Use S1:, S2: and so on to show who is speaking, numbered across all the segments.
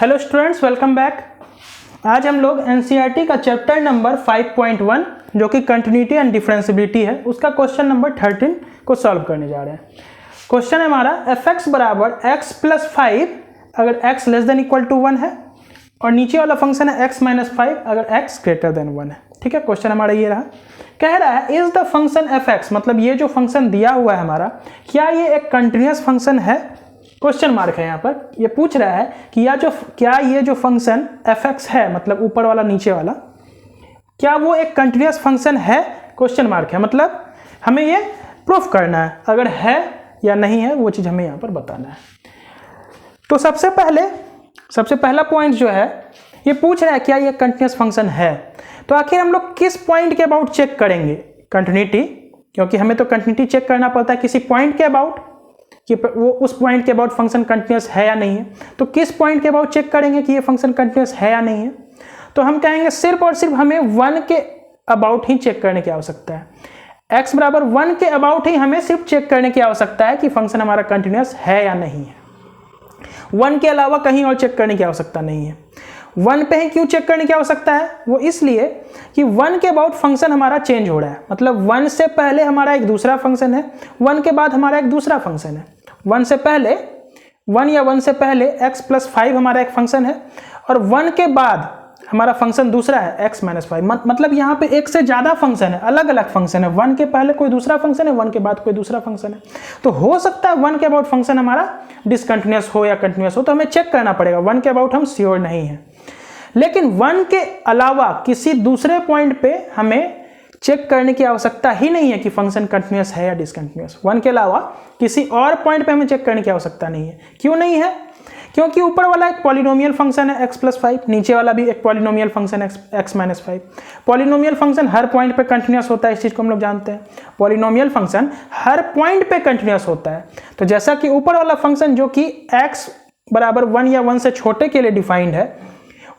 S1: Hello students, welcome back. आज हम लोग एनसीईआरटी का चैप्टर नंबर 5.1 जो कि कंटिन्यूटी एंड डिफरेंशिएबिलिटी है, उसका क्वेश्चन नंबर 13 को सॉल्व करने जा रहे हैं। क्वेश्चन है हमारा f(x) बराबर x प्लस 5 अगर x less than equal to 1 है, और नीचे वाला फंक्शन है x माइनस 5 अगर x ग्रेटर देन 1 है। ठीक है, क्वेश्चन हमारा ये रहा। कह रहा है इज द फंक्शन f(x), मतलब ये जो फंक्शन दिया हुआ है हमारा, क्या ये एक कंटिन्यूअस फंक्शन है? क्वेश्चन मार्क है यहाँ पर। ये पूछ रहा है कि क्या ये जो फंक्शन f(x) है, मतलब ऊपर वाला नीचे वाला, क्या वो एक कंटिन्यूअस फंक्शन है? क्वेश्चन मार्क है, मतलब हमें ये प्रूफ करना है, अगर है या नहीं है वो चीज़ हमें यहाँ पर बताना है। तो सबसे पहला पॉइंट जो है, ये पूछ रहा है क्या ये कंटिन्यूअस फंक्शन है। तो आखिर हम लोग किस पॉइंट के अबाउट चेक करेंगे कंटिन्यूटी, क्योंकि हमें तो कंटिन्यूटी चेक करना पड़ता है किसी पॉइंट के अबाउट, कि वो उस पॉइंट के अबाउट फंक्शन कंटिन्यूअस है या नहीं है। तो किस पॉइंट के अबाउट चेक करेंगे कि ये फंक्शन कंटिन्यूअस है या नहीं है? तो हम कहेंगे सिर्फ और सिर्फ हमें 1 के अबाउट ही चेक करने की आवश्यकता है। x बराबर 1 के अबाउट ही हमें सिर्फ चेक करने की आवश्यकता है कि फंक्शन हमारा कंटिन्यूअस है या नहीं है। 1 के अलावा कहीं और चेक करने की आवश्यकता नहीं है। 1 पे ही क्यों चेक करने की आवश्यकता है? वो इसलिए कि 1 के अबाउट फंक्शन हमारा चेंज हो रहा है, मतलब 1 से पहले हमारा एक दूसरा फंक्शन है, 1 के बाद हमारा एक दूसरा फंक्शन है। 1 से पहले 1 या 1 से पहले x प्लस 5 हमारा एक फंक्शन है, और 1 के बाद हमारा फंक्शन दूसरा है x माइनस 5। मतलब यहाँ पे एक से ज़्यादा फंक्शन है, अलग अलग फंक्शन है। 1 के पहले कोई दूसरा फंक्शन है, 1 के बाद कोई दूसरा फंक्शन है। तो हो सकता है 1 के अबाउट फंक्शन हमारा डिसकंटिन्यूअस हो या कंटिन्यूअस हो, तो हमें चेक करना पड़ेगा। 1 के अबाउट हम श्योर नहीं है, लेकिन 1 के अलावा किसी दूसरे पॉइंट पे हमें चेक करने की आवश्यकता ही नहीं है कि फंक्शन कंटिन्यूअस है या डिसकंटिन्यूअस। 1 के अलावा किसी और पॉइंट पे हमें चेक करने की आवश्यकता नहीं है। क्यों नहीं है? क्योंकि ऊपर वाला एक पॉलिनोमियल फंक्शन है x प्लस 5, नीचे वाला भी एक पॉलिनोमियल फंक्शन है x माइनस 5। पॉलिनोमियल फंक्शन हर पॉइंट पे कंटिन्यूअस होता है, इस चीज़ को हम लोग जानते हैं। पॉलिनोमियल फंक्शन हर पॉइंट पे कंटिन्यूअस होता है। तो जैसा कि ऊपर वाला फंक्शन जो कि x बराबर 1 या 1 से छोटे के लिए डिफाइंड है,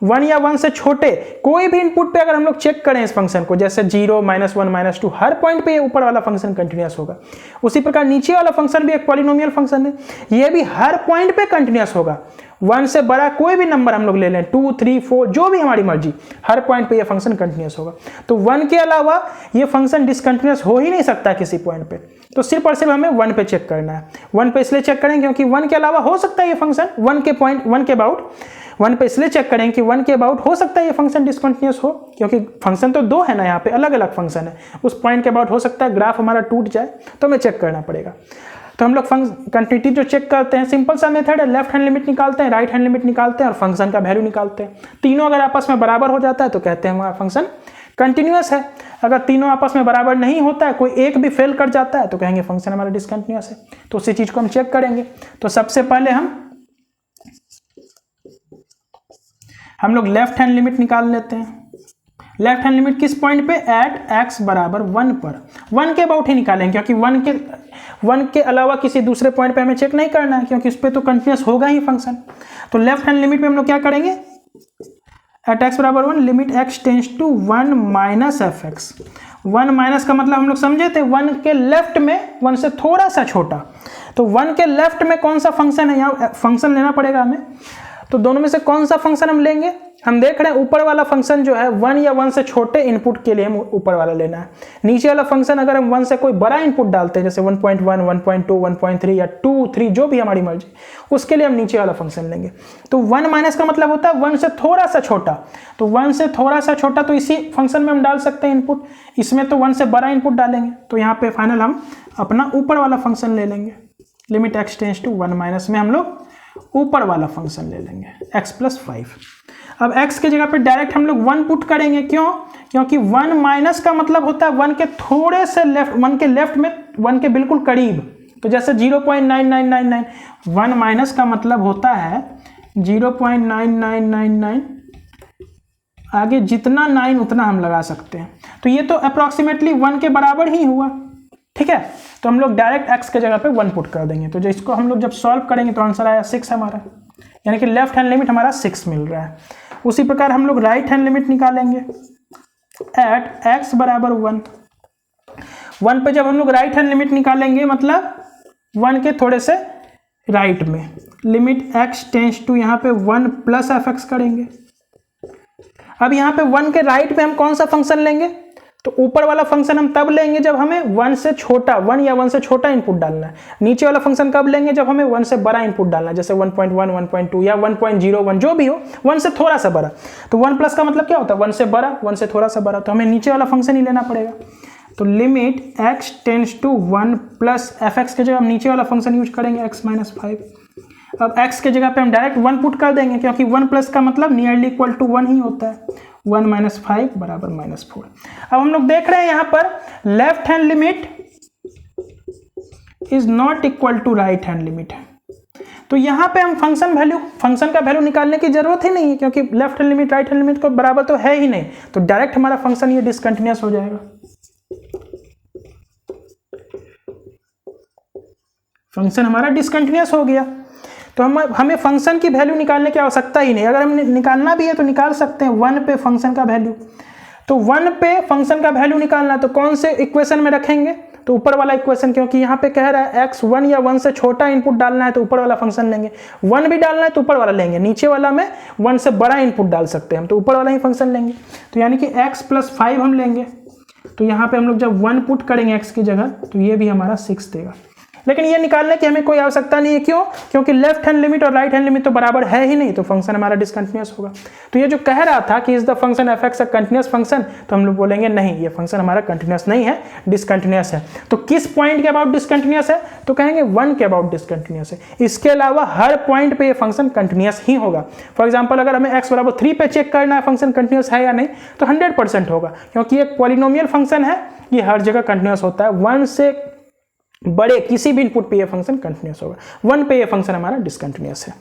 S1: 1 या 1 से छोटे कोई भी इनपुट पे अगर हम लोग चेक करें इस फंक्शन को, जैसे 0, -1, -2, हर पॉइंट पे ये ऊपर वाला फंक्शन कंटिन्यूअस होगा। उसी प्रकार नीचे वाला फंक्शन भी एक पॉलिनोमियल फंक्शन है, ये भी हर पॉइंट पे कंटिन्यूअस होगा। 1 से बड़ा कोई भी नंबर हम लोग ले लें, 2, 3, 4, जो भी हमारी मर्जी, हर पॉइंट पे ये फंक्शन कंटिन्यूअस होगा। तो 1 के अलावा ये फंक्शन डिसकंटिन्यूअस हो ही नहीं सकता किसी पॉइंट पे। तो सिर्फ और सिर्फ हमें 1 पे चेक करना है। 1 पे इसलिए चेक करेंगे क्योंकि 1 के अलावा हो सकता है ये फंक्शन 1 के अबाउट 1 पे इसलिए चेक करेंगे कि 1 के अबाउट हो सकता है ये फंक्शन डिसकंटिन्यूअस हो, क्योंकि फंक्शन तो 2 है ना, यहाँ पे अलग अलग फंक्शन है। उस पॉइंट के अबाउट हो सकता है ग्राफ हमारा टूट जाए, तो हमें चेक करना पड़ेगा। तो हम लोग कंटिन्यूटी जो चेक करते हैं, सिंपल सा मेथड है, लेफ्ट हैंड लिमिट निकालते हैं, राइट हैंड लिमिट निकालते हैं और फंक्शन का वैल्यू निकालते हैं। तीनों अगर आपस में बराबर हो जाता है तो कहते हैं हमारा फंक्शन कंटिन्यूअस है। अगर तीनों आपस में बराबर नहीं होता है, कोई एक भी फेल कर जाता है, तो कहेंगे फंक्शन हमारा डिसकंटिन्यूअस है। तो उसी चीज़ को हम चेक करेंगे। तो सबसे पहले हम लोग लेफ्ट हैंड लिमिट निकाल लेते हैं। लेफ्ट हैंड लिमिट किस पॉइंट पे? एट x बराबर 1 पर। 1 के अबाउट ही निकालेंगे, क्योंकि 1 के अलावा किसी दूसरे पॉइंट पे हमें चेक नहीं करना है, क्योंकि उस पर तो कंटिन्यूअस होगा ही फंक्शन। तो लेफ्ट हैंड लिमिट में हम लोग क्या करेंगे? एट x बराबर 1 limit x tends to 1 minus fx। 1 minus का मतलब हम लोग समझे थे 1 के लेफ्ट में 1 से थोड़ा सा छोटा। तो 1 के लेफ्ट में कौन सा फंक्शन है, यहाँ फंक्शन लेना पड़ेगा हमें। तो दोनों में से कौन सा फंक्शन हम लेंगे? हम देख रहे हैं ऊपर वाला फंक्शन जो है 1 या 1 से छोटे इनपुट के लिए हम ऊपर वाला लेना है। नीचे वाला फंक्शन अगर हम 1 से कोई बड़ा इनपुट डालते हैं, जैसे 1.1, 1.2, 1.3 या 2, 3, जो भी हमारी मर्जी, उसके लिए हम नीचे वाला फंक्शन लेंगे। तो 1 माइनस का मतलब होता है 1 से थोड़ा सा छोटा। तो 1 से थोड़ा सा छोटा, तो इसी फंक्शन में हम डाल सकते हैं इनपुट। इसमें तो 1 से बड़ा इनपुट डालेंगे, तो यहाँ पे फाइनल हम अपना ऊपर वाला फंक्शन ले लेंगे। Limit x tends to 1 minus में हम लोग ऊपर वाला फंक्शन ले लेंगे x प्लस 5। अब x के जगह पे डायरेक्ट हम लोग 1 पुट करेंगे। क्यों? क्योंकि 1 माइनस का मतलब होता है 1 के थोड़े से लेफ्ट, 1 के लेफ्ट में 1 के बिल्कुल करीब। तो जैसे 0.9999, 1 माइनस का मतलब होता है 0.9999, आगे जितना 9 उतना हम लगा सकते हैं। तो ये तो अप्रॉक्सीमेटली 1 के बराबर ही हुआ। ठीक है, तो हम लोग डायरेक्ट x के जगह पे 1 पुट कर देंगे। तो जो इसको हम लोग जब सॉल्व करेंगे तो आंसर आया 6 हमारा, यानी कि लेफ्ट हैंड लिमिट हमारा 6 मिल रहा है। उसी प्रकार हम लोग राइट हैंड लिमिट निकालेंगे एट x बराबर 1। 1 पे जब हम लोग राइट हैंड लिमिट निकालेंगे, मतलब 1 के थोड़े से राइट में, लिमिट x टेंस टू यहाँ पे 1 प्लस एफ एक्स करेंगे। अब यहाँ पे 1 के राइट पे हम कौन सा फंक्शन लेंगे, तो ऊपर वाला फंक्शन हम तब लेंगे जब हमें 1 से छोटा 1 या 1 से छोटा इनपुट डालना है। नीचे वाला फंक्शन कब लेंगे, जब हमें 1 से बड़ा इनपुट डालना है, जैसे 1.1, 1.2 या 1.01 जो भी हो, 1 से थोड़ा सा बड़ा। तो 1 प्लस का मतलब क्या होता है, 1 से बड़ा, 1 से थोड़ा सा बड़ा, तो हमें नीचे वाला फंक्शन ही लेना पड़ेगा। तो limit x tends to 1 plus F x के जगह हम नीचे वाला फंक्शन यूज करेंगे x माइनस 5। अब x के जगह पे हम डायरेक्ट 1 पुट कर देंगे, क्योंकि 1 प्लस का मतलब नियरली इक्वल टू 1 ही होता है। 1 माइनस 5 बराबर -4। अब हम लोग देख रहे हैं यहाँ पर left hand limit is not equal to right hand limit है, तो यहाँ पे हम फंक्शन का वैल्यू निकालने की जरूरत ही नहीं है, क्योंकि left hand limit right hand limit को बराबर तो है ही नहीं, तो डायरेक्ट हमारा फंक्शन ये डिसकंटिन्यूअस हो जाएगा। फंक्शन हमारा डिसकंटिन्यूअस हो गया, तो हमें फंक्शन की वैल्यू निकालने की आवश्यकता ही नहीं। अगर हमें निकालना भी है तो निकाल सकते हैं 1 पे फंक्शन का वैल्यू। तो 1 पे फंक्शन का वैल्यू निकालना, तो कौन से इक्वेशन में रखेंगे, तो ऊपर वाला इक्वेशन, क्योंकि यहाँ पे कह रहा है x 1 या 1 से छोटा इनपुट डालना है तो ऊपर वाला फंक्शन लेंगे, 1 भी डालना है तो ऊपर वाला लेंगे, नीचे वाला में 1 से बड़ा इनपुट डाल सकते हैं हम, तो ऊपर वाला ही फंक्शन लेंगे। तो यानी कि x + 5 हम लेंगे, तो यहाँ पे हम लोग जब 1 पुट करेंगे x की जगह, तो ये भी हमारा 6 देगा। लेकिन ये निकालने की हमें कोई आवश्यकता नहीं है, क्यों, क्योंकि लेफ्ट हैंड लिमिट और राइट हैंड लिमिट तो बराबर है ही नहीं, तो फंक्शन हमारा डिसकंटिन्यूअस होगा। तो ये जो कह रहा था कि is the function F x a continuous function, तो हम लोग बोलेंगे नहीं, ये फंक्शन हमारा कंटिन्यूअस नहीं है, डिसकंटिन्यूअस है। तो किस पॉइंट के अबाउट डिसकंटिन्यूअस है, तो कहेंगे 1 के अबाउट डिसकंटिन्यूअस है। इसके अलावा हर पॉइंट पे ये फंक्शन कंटिन्यूअस ही होगा। फॉर एग्जाम्पल अगर हमें x = 3 पे चेक करना है फंक्शन कंटिन्यूअस है या नहीं, तो 100% होगा, क्योंकि एक पॉलिनोमियल फंक्शन है, ये हर जगह कंटिन्यूअस होता है। 1 से बड़े किसी भी इनपुट पे ये फंक्शन कंटिन्यूअस होगा, 1 पे ये फंक्शन हमारा डिसकंटिन्यूअस है।